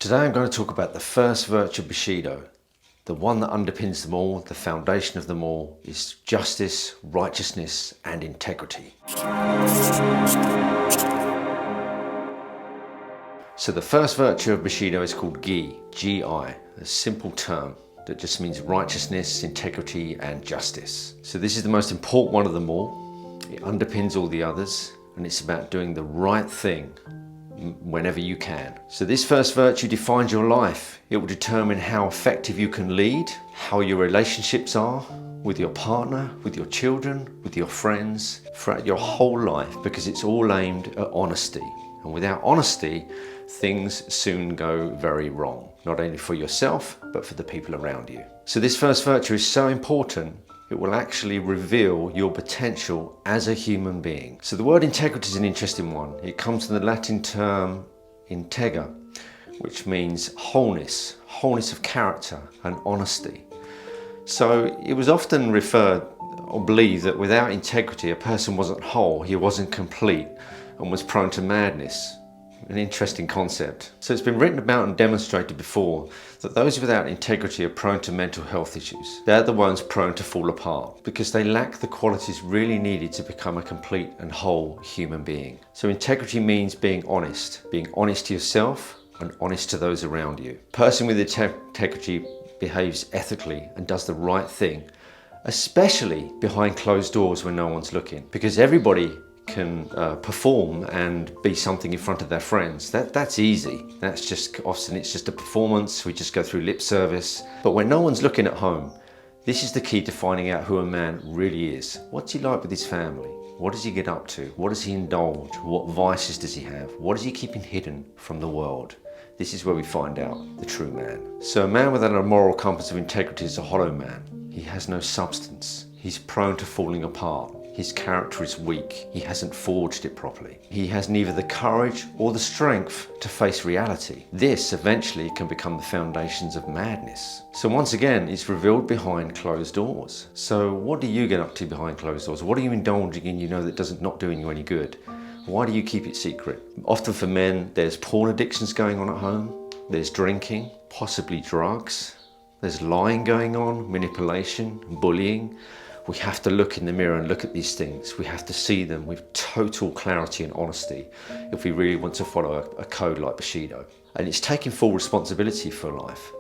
Today I'm going to talk about the first virtue of Bushido. The one that underpins them all, the foundation of them all, is justice, righteousness, and integrity. So the first virtue of Bushido is called Gi, G-I, a simple term that just means righteousness, integrity, and justice. So this is the most important one of them all. It underpins all the others, and it's about doing the right thing whenever you can. So this first virtue defines your life. It will determine how effective you can lead, how your relationships are with your partner, with your children, with your friends, throughout your whole life, because it's all aimed at honesty. And without honesty, things soon go very wrong, not only for yourself, but for the people around you. So this first virtue is so important, it will actually reveal your potential as a human being. So the word integrity is an interesting one. It comes from the Latin term integer, which means wholeness of character and honesty. So it was often referred or believed that without integrity, a person wasn't whole, he wasn't complete, and was prone to madness. An interesting concept. So it's been written about and demonstrated before that those without integrity are prone to mental health issues. They're the ones prone to fall apart because they lack the qualities really needed to become a complete and whole human being. So integrity means being honest to yourself and honest to those around you. A person with integrity behaves ethically and does the right thing, especially behind closed doors when no one's looking, because everybody can perform and be something in front of their friends. That's easy. That's just often it's just a performance. We just go through lip service. But when no one's looking at home, this is the key to finding out who a man really is. What's he like with his family? What does he get up to? What does he indulge? What vices does he have? What is he keeping hidden from the world? This is where we find out the true man. So a man without a moral compass of integrity is a hollow man. He has no substance. He's prone to falling apart. His character is weak. He hasn't forged it properly. He has neither the courage or the strength to face reality. This eventually can become the foundations of madness. So once again, it's revealed behind closed doors. So what do you get up to behind closed doors? What are you indulging in you know that not doing you any good? Why do you keep it secret? Often for men, there's porn addictions going on at home. There's drinking, possibly drugs. There's lying going on, manipulation, bullying. We have to look in the mirror and look at these things. We have to see them with total clarity and honesty if we really want to follow a code like Bushido. And it's taking full responsibility for life.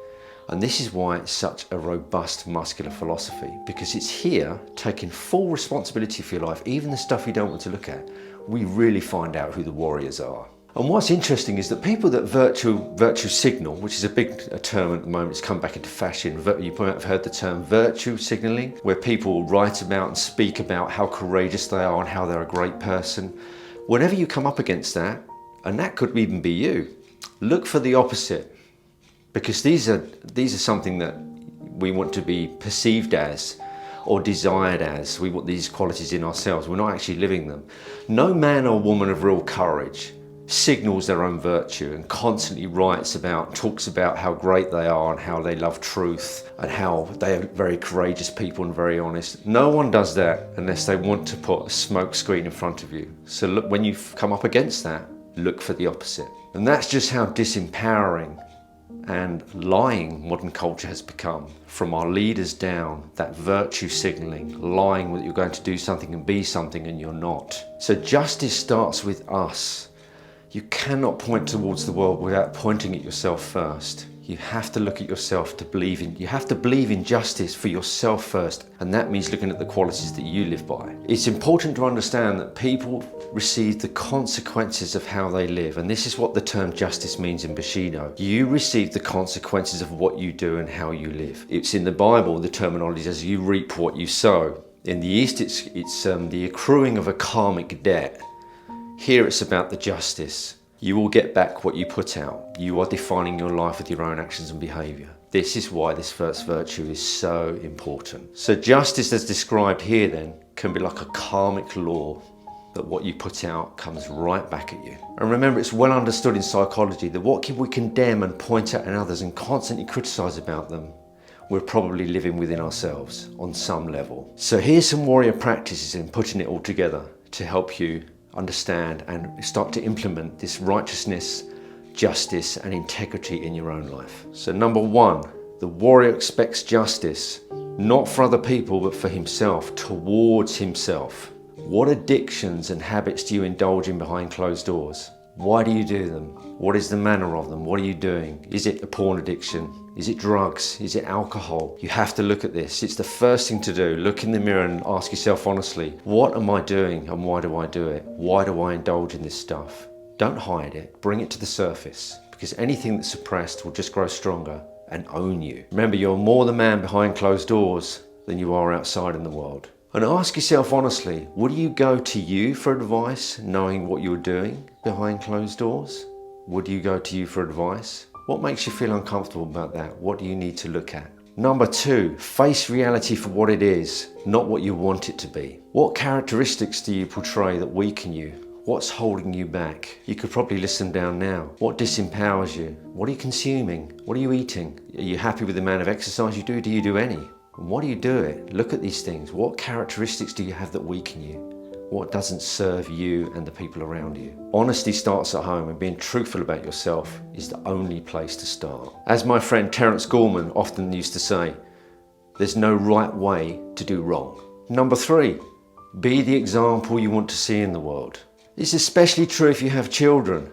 And this is why it's such a robust muscular philosophy, because it's here taking full responsibility for your life, even the stuff you don't want to look at. We really find out who the warriors are. And what's interesting is that people that virtue signal, which is a big term at the moment, it's come back into fashion. You might have heard the term virtue signaling, where people write about and speak about how courageous they are and how they're a great person. Whenever you come up against that, and that could even be you, look for the opposite, because these are something that we want to be perceived as or desired as. We want these qualities in ourselves. We're not actually living them. No man or woman of real courage signals their own virtue and constantly talks about how great they are and how they love truth and how they are very courageous people and very honest. No one does that unless they want to put a smoke screen in front of you. So look, when you come up against that, look for the opposite. And that's just how disempowering and lying modern culture has become. From our leaders down, that virtue signaling, lying that you're going to do something and be something and you're not. So justice starts with us. You cannot point towards the world without pointing at yourself first. You have to look at yourself you have to believe in justice for yourself first, and that means looking at the qualities that you live by. It's important to understand that people receive the consequences of how they live, and this is what the term justice means in Bushido. You receive the consequences of what you do and how you live. It's in the Bible, the terminology says you reap what you sow. In the East, it's the accruing of a karmic debt. Here it's about the justice. You will get back what you put out. You are defining your life with your own actions and behaviour. This is why this first virtue is so important. So justice as described here then can be like a karmic law, that what you put out comes right back at you. And remember, it's well understood in psychology that what we condemn and point at in others and constantly criticise about them, we're probably living within ourselves on some level. So here's some warrior practices in putting it all together to help you understand and start to implement this righteousness, justice and integrity in your own life. So number one, the warrior expects justice, not for other people, but for himself, towards himself. What addictions and habits do you indulge in behind closed doors? Why do you do them? What is the manner of them? What are you doing? Is it a porn addiction? Is it drugs? Is it alcohol? You have to look at this. It's the first thing to do. Look in the mirror and ask yourself honestly, what am I doing and why do I do it? Why do I indulge in this stuff? Don't hide it. Bring it to the surface, because anything that's suppressed will just grow stronger and own you. Remember, you're more the man behind closed doors than you are outside in the world. And ask yourself honestly, would you go to you for advice knowing what you're doing behind closed doors? Would you go to you for advice? What makes you feel uncomfortable about that? What do you need to look at? Number two, face reality for what it is, not what you want it to be. What characteristics do you portray that weaken you? What's holding you back? You could probably list them down now. What disempowers you? What are you consuming? What are you eating? Are you happy with the amount of exercise you do? Do you do any? And why do you do it? Look at these things. What characteristics do you have that weaken you? What doesn't serve you and the people around you? Honesty starts at home, and being truthful about yourself is the only place to start. As my friend Terence Gorman often used to say, there's no right way to do wrong. Number three, be the example you want to see in the world. This is especially true if you have children.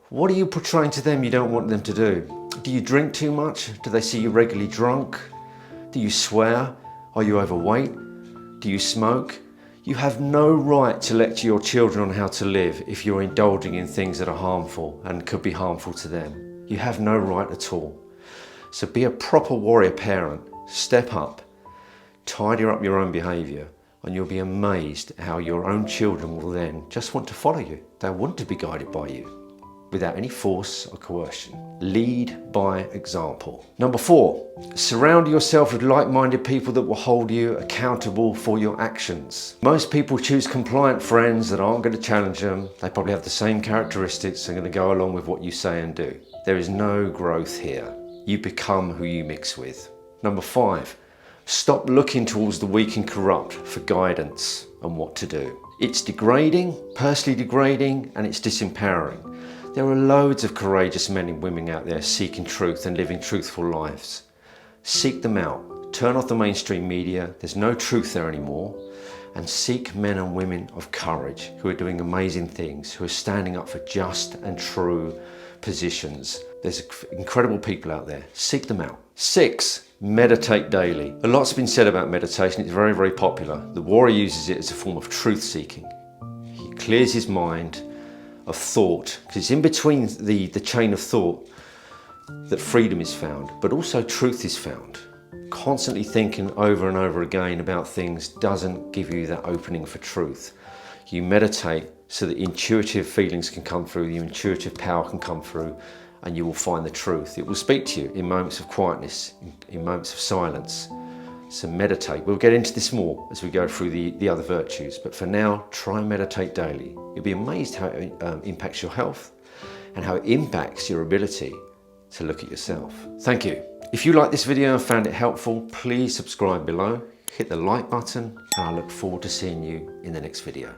What are you portraying to them you don't want them to do? Do you drink too much? Do they see you regularly drunk? Do you swear? Are you overweight? Do you smoke? You have no right to lecture your children on how to live if you're indulging in things that are harmful and could be harmful to them. You have no right at all. So be a proper warrior parent. Step up, tidy up your own behaviour, and you'll be amazed how your own children will then just want to follow you. They want to be guided by you without any force or coercion. Lead by example. Number four, surround yourself with like-minded people that will hold you accountable for your actions. Most people choose compliant friends that aren't going to challenge them. They probably have the same characteristics and are going to go along with what you say and do. There is no growth here. You become who you mix with. Number five, stop looking towards the weak and corrupt for guidance on what to do. It's degrading, personally degrading, and it's disempowering. There are loads of courageous men and women out there seeking truth and living truthful lives. Seek them out. Turn off the mainstream media. There's no truth there anymore. And seek men and women of courage who are doing amazing things, who are standing up for just and true positions. There's incredible people out there. Seek them out. 6, meditate daily. A lot's been said about meditation. It's very, very popular. The warrior uses it as a form of truth seeking. He clears his mind of thought, because it's in between the chain of thought that freedom is found, but also truth is found. Constantly thinking over and over again about things doesn't give you that opening for truth. You meditate so that intuitive feelings can come through, your intuitive power can come through, and you will find the truth. It will speak to you in moments of quietness, in moments of silence. So meditate. We'll get into this more as we go through the other virtues, but for now, try and meditate daily. You'll be amazed how it impacts your health and how it impacts your ability to look at yourself. Thank you. If you like this video and found it helpful, please subscribe below, hit the like button, and I look forward to seeing you in the next video.